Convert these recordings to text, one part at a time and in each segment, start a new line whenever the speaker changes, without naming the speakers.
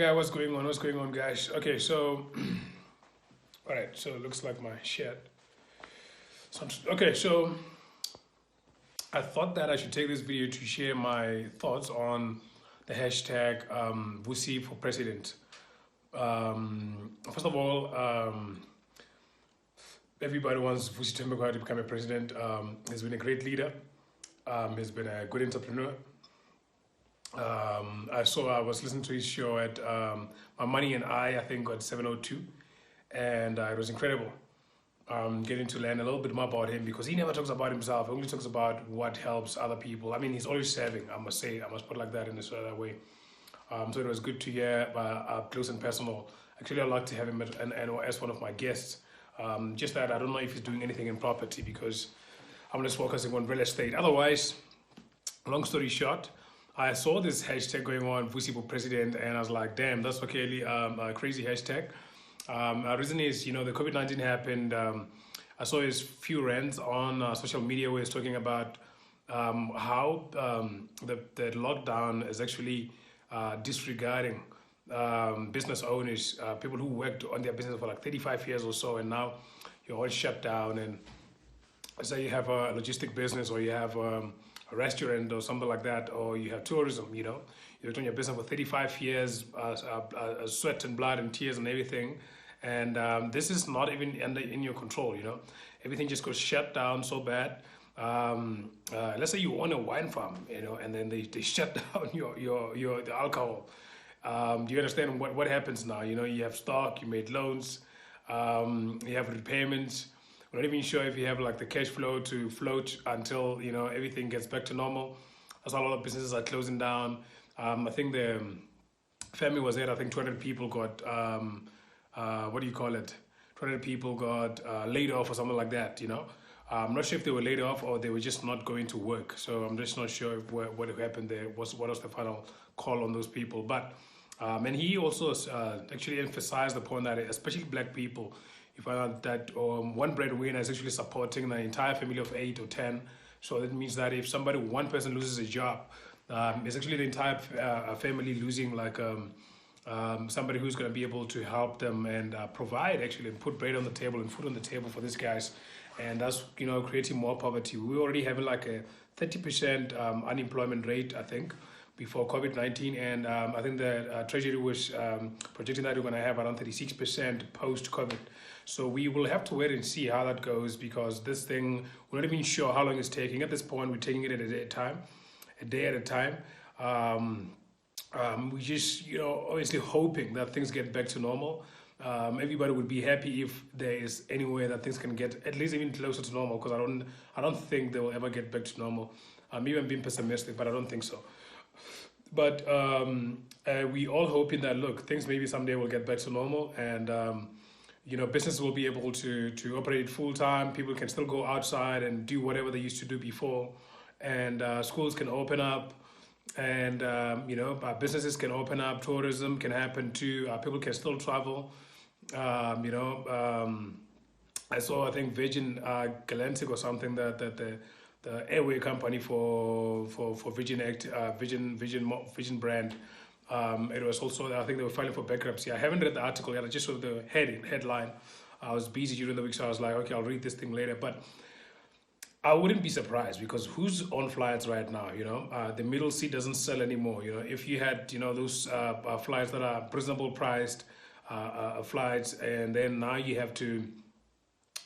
Yeah, what's going on? What's going on, guys? Okay, so, all right, so it looks like my shit. Okay, so I thought that I should take this video to share my thoughts on the hashtag Vusi For President. First of all, everybody wants Vusi to become a president. He's been a great leader. He's been a good entrepreneur. I was listening to his show at My Money and I think got 702, and it was incredible. Getting to learn a little bit more about him, because he never talks about himself. He only talks about what helps other people. I mean, he's always serving, I must put it like that in a way. So it was good to hear up close and personal. Actually, I'd like to have him as one of my guests. Just that I don't know if he's doing anything in property, because I'm just focusing on real estate. Otherwise, long story short, I saw this hashtag going on, Vusi For President, and I was like, damn, that's okay, a crazy hashtag. The reason is, the COVID-19 happened. I saw his few rants on social media where he's talking about how the lockdown is actually disregarding business owners, people who worked on their business for like 35 years or so, and now you're all shut down. And say you have a logistic business, or you have a restaurant or something like that, or you have tourism, you've done your business for 35 years, sweat and blood and tears and everything, and this is not even in your control. Everything just got shut down so bad. Let's say you own a wine farm, and then they shut down the alcohol. Do you understand what happens now? You have stock, you made loans, you have repayments. We're not even sure if you have like the cash flow to float until everything gets back to normal. That's why a lot of businesses are closing down. I think the family was there. I think 200 people got 200 people got laid off or something like that. I'm not sure if they were laid off or they were just not going to work. So I'm just not sure what happened there. What was the final call on those people? But and he also actually emphasized the point that especially black people, you find out that one breadwinner is actually supporting the entire family of 8 or 10. So that means that if one person loses a job, it's actually the entire family losing, like somebody who's going to be able to help them and provide, actually, and put bread on the table and food on the table for these guys. And that's, creating more poverty. We already have like a 30% unemployment rate, I think, before COVID-19. And I think the Treasury was projecting that we're going to have around 36% post-COVID. So we will have to wait and see how that goes, because this thing, we're not even sure how long it's taking. At this point, we're taking it a day at a time. We just, obviously hoping that things get back to normal. Everybody would be happy if there is any way that things can get at least even closer to normal, because I don't think they will ever get back to normal. Maybe I'm being pessimistic, but I don't think so. But we all hoping that, look, things maybe someday will get back to normal, and businesses will be able to operate full time. People can still go outside and do whatever they used to do before, and schools can open up, and businesses can open up. Tourism can happen too. People can still travel. I saw, I think, Virgin Galactic or something, that the airway company for Virgin brand. It was also, I think they were filing for bankruptcy. I haven't read the article yet. I just saw the headline. I was busy during the week, so I was like, okay, I'll read this thing later. But I wouldn't be surprised, because who's on flights right now? The middle seat doesn't sell anymore. If you had those flights that are reasonable priced flights, and then now you have to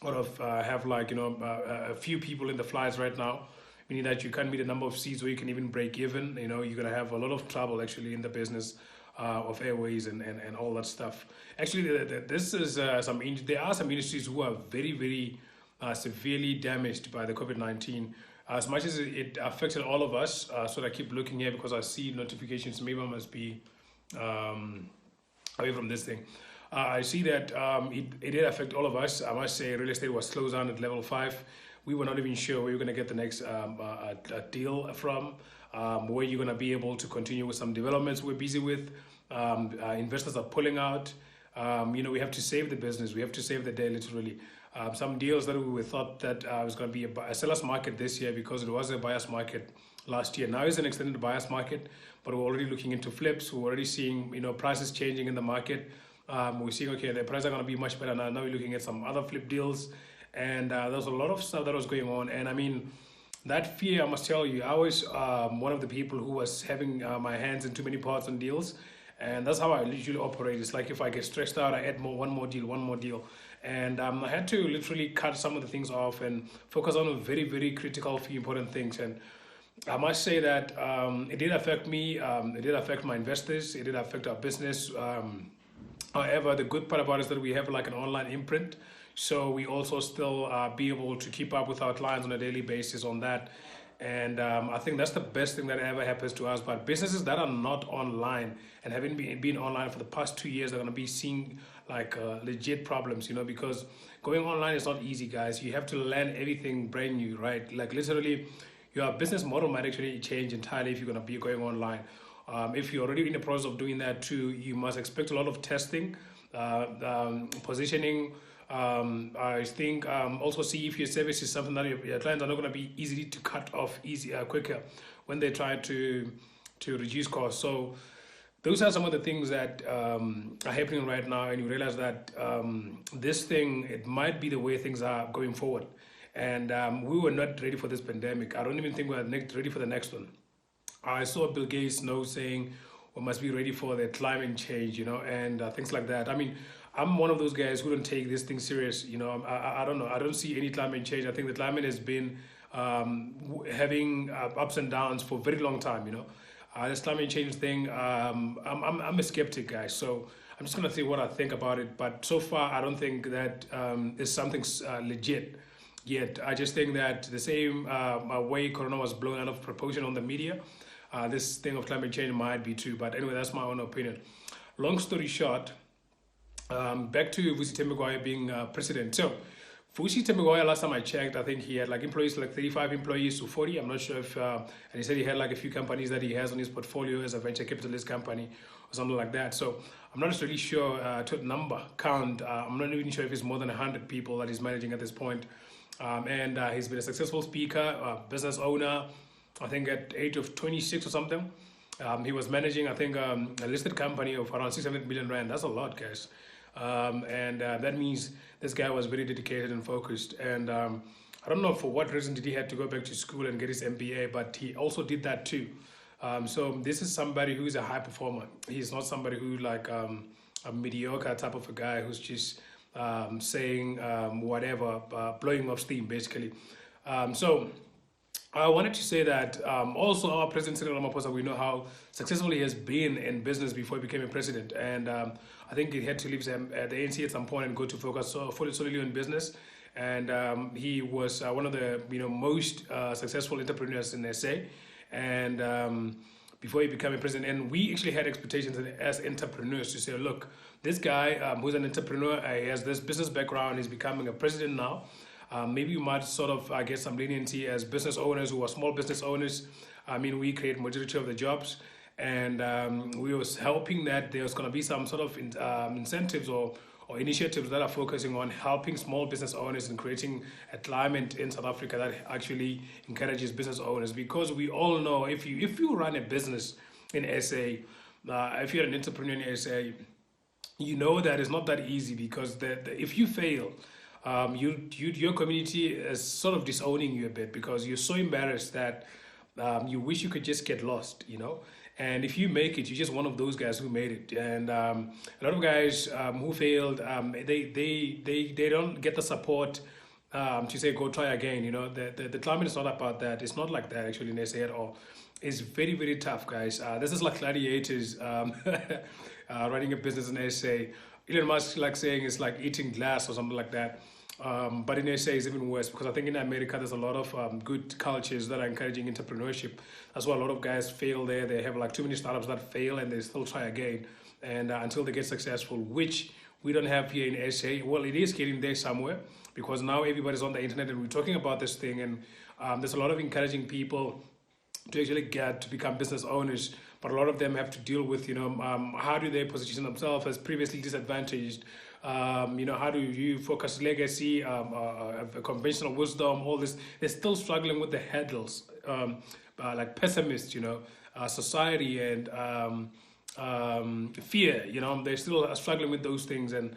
sort of have like a few people in the flights right now, meaning that you can't meet a number of seats where you can even break even. You're going to have a lot of trouble actually in the business of airways and all that stuff. Actually, this is there are some industries who are very, very severely damaged by the COVID-19. As much as it affected all of us, so I keep looking here because I see notifications. Maybe I must be away from this thing. I see that it did affect all of us. I must say, real estate was closed down at level 5. We were not even sure where you're going to get the next deal from, where you're going to be able to continue with some developments we're busy with. Investors are pulling out. We have to save the business. We have to save the day, literally. Some deals that we thought that was going to be a seller's market this year, because it was a buyer's market last year. Now it's an extended buyer's market, but we're already looking into flips. We're already seeing, prices changing in the market. We're seeing, okay, the prices are going to be much better now. Now we're looking at some other flip deals, and there's a lot of stuff that was going on. And I mean, that fear, I must tell you, I was one of the people who was having my hands in too many pots on deals. And that's how I usually operate. It's like if I get stressed out, I add one more deal. And I had to literally cut some of the things off and focus on very, very critical, few important things. And I must say that it did affect me. It did affect my investors. It did affect our business. However, the good part about it is that we have like an online imprint. So we also still be able to keep up with our clients on a daily basis on that. And I think that's the best thing that ever happens to us. But businesses that are not online and haven't been online for the past 2 years are going to be seeing like legit problems, because going online is not easy, guys. You have to learn everything brand new, right? Like literally, your business model might actually change entirely if you're going to be going online. If you're already in the process of doing that too, you must expect a lot of testing, positioning. I think also see if your service is something that your clients are not going to be easy to cut off quicker when they try to reduce costs. So those are some of the things that are happening right now, and you realize that this thing, it might be the way things are going forward. And we were not ready for this pandemic. I don't even think we're ready for the next one. I saw Bill Gates saying we must be ready for the climate change, and things like that. I mean, I'm one of those guys who don't take this thing serious. I don't know. I don't see any climate change. I think the climate has been having ups and downs for a very long time. This climate change thing, I'm a skeptic, guys. So I'm just gonna say what I think about it. But so far, I don't think that is something legit yet. I just think that the same way Corona was blown out of proportion on the media, this thing of climate change might be too. But anyway, that's my own opinion. Long story short. Back to Vusi Temegwaya being president. So, Vusi Temegwaya, last time I checked, I think he had like employees, like 35 employees to 40. I'm not sure if, and he said he had like a few companies that he has on his portfolio as a venture capitalist company or something like that. So, I'm not really sure to number, count. I'm not even sure if it's more than 100 people that he's managing at this point. And he's been a successful speaker, business owner, I think at age of 26 or something. He was managing, I think, a listed company of around 600 million rand. That's a lot, guys. That means this guy was very dedicated and focused. And I don't know for what reason did he have to go back to school and get his MBA, but he also did that too. So this is somebody who is a high performer. He's not somebody who like a mediocre type of a guy who's just saying whatever, blowing off steam basically. So I wanted to say that also our President Cyril Ramaphosa, we know how successful he has been in business before he became a president. And I think he had to leave the ANC at some point and go to focus solely on business. And he was one of the most successful entrepreneurs in SA. And before he became a president, and we actually had expectations as entrepreneurs to say, look, this guy who's an entrepreneur, he has this business background, he's becoming a president now. Maybe we might sort of get some leniency as business owners who are small business owners. I mean, we create majority of the jobs, and we was hoping that there was going to be some sort of incentives or initiatives that are focusing on helping small business owners and creating a climate in South Africa that actually encourages business owners. Because we all know if you run a business in SA, if you're an entrepreneur in SA, you know that it's not that easy, because if you fail, your community is sort of disowning you a bit, because you're so embarrassed that you wish you could just get lost, And if you make it, you're just one of those guys who made it. And a lot of guys who failed, they don't get the support to say go try again. The climate is not about that. It's not like that actually in SA at all. It's very, very tough, guys. This is like gladiators running a business in SA. Elon Musk like saying it's like eating glass or something like that. But in SA it's even worse, because I think in America there's a lot of good cultures that are encouraging entrepreneurship. That's why a lot of guys fail there. They have like too many startups that fail and they still try again, and until they get successful, which we don't have here in SA. Well, it is getting there somewhere, because now everybody's on the internet and we're talking about this thing, and there's a lot of encouraging people to actually get to become business owners. But a lot of them have to deal with, how do they position themselves as previously disadvantaged? How do you focus legacy, conventional wisdom, all this? They're still struggling with the hurdles. like pessimists, society and fear. They're still struggling with those things, and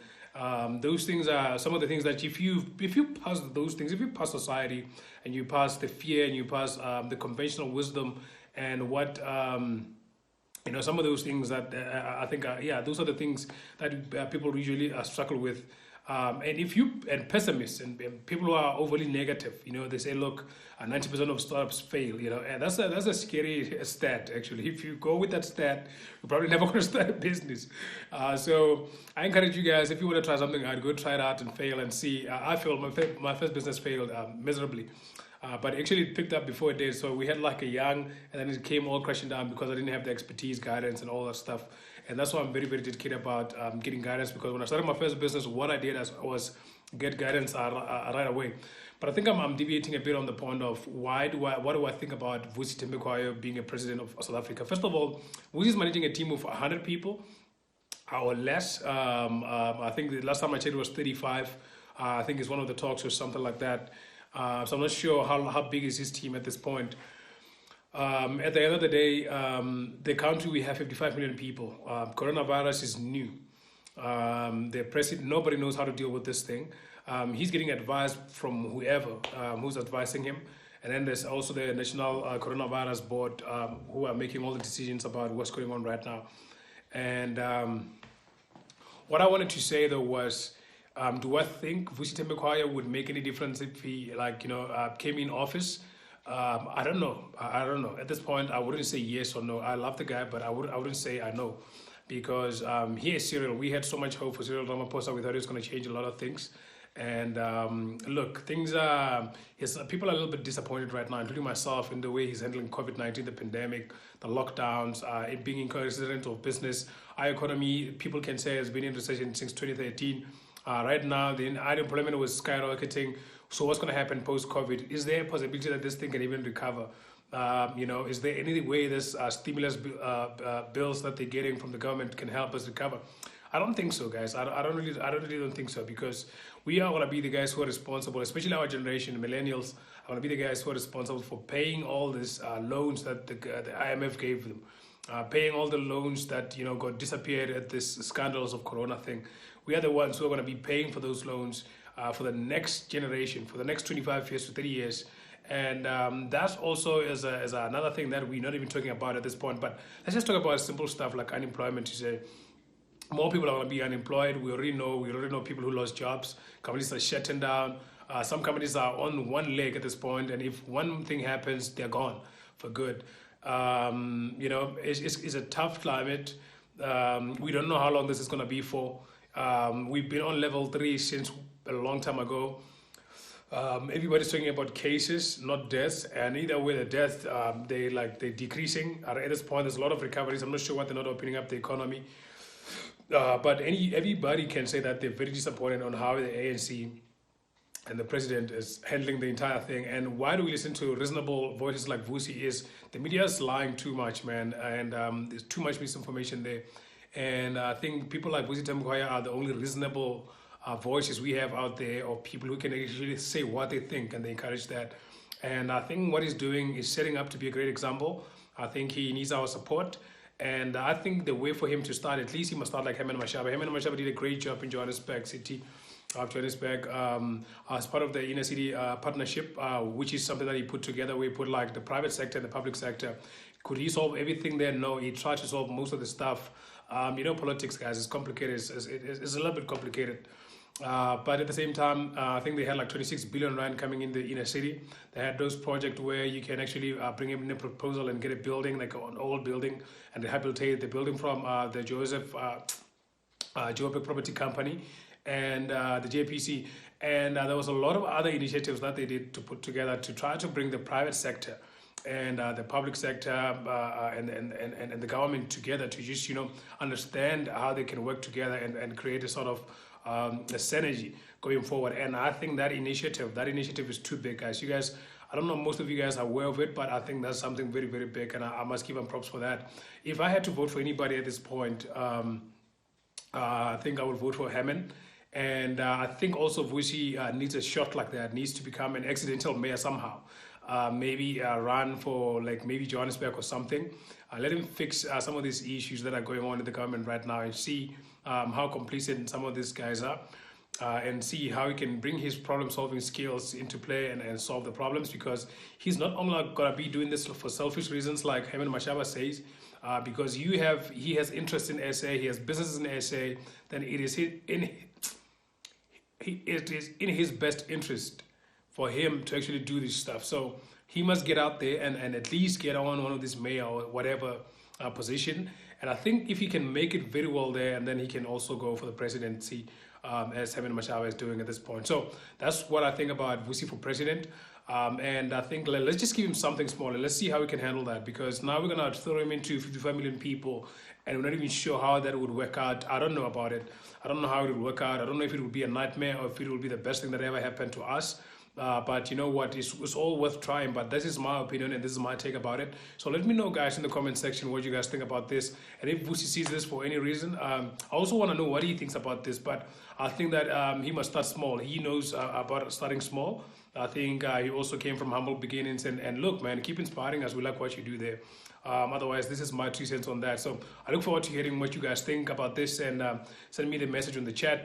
those things are some of the things that if you pass those things, if you pass society and you pass the fear and you pass the conventional wisdom and what some of those things that I think those are the things that people usually struggle with. And pessimists and people who are overly negative, they say, look, 90% of startups fail, and that's a scary stat actually. If you go with that stat, you're probably never going to start a business. So I encourage you guys, if you want to try something, I'd go try it out and fail and see. I failed. My first business failed miserably. But actually it picked up before it did. So we had like a young, and then it came all crashing down because I didn't have the expertise, guidance, and all that stuff. And that's why I'm very, very dedicated about getting guidance, because when I started my first business, what I did was get guidance right away. But I think I'm deviating a bit on the point of what do I think about Vusi Temekwayo being a president of South Africa. First of all, Vusi is managing a team of 100 people or less. I think the last time I checked it was 35. I think it's one of the talks or something like that. So I'm not sure how big is his team at this point. At the end of the day, the country, we have 55 million people. Coronavirus is new. The president, nobody knows how to deal with this thing. He's getting advice from whoever who's advising him. And then there's also the National Coronavirus Board who are making all the decisions about what's going on right now. And what I wanted to say though was, do I think Vusi Temekwayo would make any difference if he came in office? I don't know. I don't know. At this point, I wouldn't say yes or no. I love the guy, but I wouldn't say I know, because he is Cyril. We had so much hope for Cyril Ramaphosa. We thought he was going to change a lot of things. And look, things are, people are a little bit disappointed right now, including myself, in the way he's handling COVID-19, the pandemic, the lockdowns, it being incoherent of business. Our economy, people can say, has been in recession since 2013. Right now, the unemployment was skyrocketing. So what's going to happen post-COVID? Is there a possibility that this thing can even recover? Is there any way this stimulus bills that they're getting from the government can help us recover? I don't think so, guys. I really don't think so, because we are going to be the guys who are responsible, especially our generation, millennials, are going to be the guys who are responsible for paying all these loans that the IMF gave them, paying all the loans that got disappeared at this scandals of Corona thing. We are the ones who are going to be paying for those loans for the next generation, for the next 25 years to 30 years. And that's also is another thing that we're not even talking about at this point. But let's just talk about simple stuff like unemployment. You say more people are going to be unemployed. We already know people who lost jobs. Companies are shutting down. Some companies are on one leg at this point, and if one thing happens, they're gone for good. It's a tough climate. We don't know how long this is going to be for. We've been on level 3 since a long time ago. Everybody's talking about cases, not deaths, and either way, the deaths they're decreasing. At this point, there's a lot of recoveries. I'm not sure why they're not opening up the economy. But everybody can say that they're very disappointed on how the ANC and the president is handling the entire thing. And why do we listen to reasonable voices like Vusi? Is the media is lying too much, man, and there's too much misinformation there. And I think people like Vusi Temekwayo are the only reasonable voices we have out there, or people who can actually say what they think, and they encourage that. And I think what he's doing is setting up to be a great example. I think he needs our support. And I think the way for him to start, at least he must start like Herman Mashaba. Herman Mashaba did a great job in Johannesburg City, Johannesburg, as part of the inner city partnership, which is something that he put together. We put like the private sector and the public sector. Could he solve everything there? No, he tried to solve most of the stuff. Politics, guys, is complicated. It's a little bit complicated. But at the same time, I think they had like 26 billion rand coming in the inner city. They had those projects where you can actually bring in a proposal and get a building, like an old building, and rehabilitate the building from the Joburg Property Company and the JPC. And there was a lot of other initiatives that they did to put together to try to bring the private sector and the public sector and the government together to just understand how they can work together and create a sort of a synergy going forward. And I think that initiative is too big, guys. You guys, I don't know, most of you guys are aware of it, but I think that's something very, very big, and I must give them props for that. If I had to vote for anybody at this point, I think I would vote for Herman. And I think also Vusi needs a shot like that, needs to become an accidental mayor somehow. maybe run for like maybe Johannesburg or something. Let him fix some of these issues that are going on in the government right now and see how complicit some of these guys are. And see how he can bring his problem-solving skills into play and solve the problems, because he's not only going to be doing this for selfish reasons like Herman Mashaba says, because he has interest in SA, he has businesses in SA, then it is in his best interest for him to actually do this stuff. So he must get out there and at least get on one of these mayor or whatever position. And I think if he can make it very well there, and then he can also go for the presidency, as Herman Mashaba is doing at this point. So that's what I think about Vusi for President. And I think let's just give him something smaller. Let's see how we can handle that, because now we're going to throw him into 55 million people and we're not even sure how that would work out. I don't know about it. I don't know how it would work out. I don't know if it would be a nightmare or if it would be the best thing that ever happened to us. But you know what, it's all worth trying. But this is my opinion and this is my take about it. So let me know, guys, in the comment section what you guys think about this, and if Vusi sees this for any reason. I also want to know what he thinks about this, but I think that he must start small. He knows about starting small. I think he also came from humble beginnings, and look, man, keep inspiring us. We like what you do there. Otherwise, this is my 2 cents on that. So I look forward to hearing what you guys think about this, and send me the message on the chat.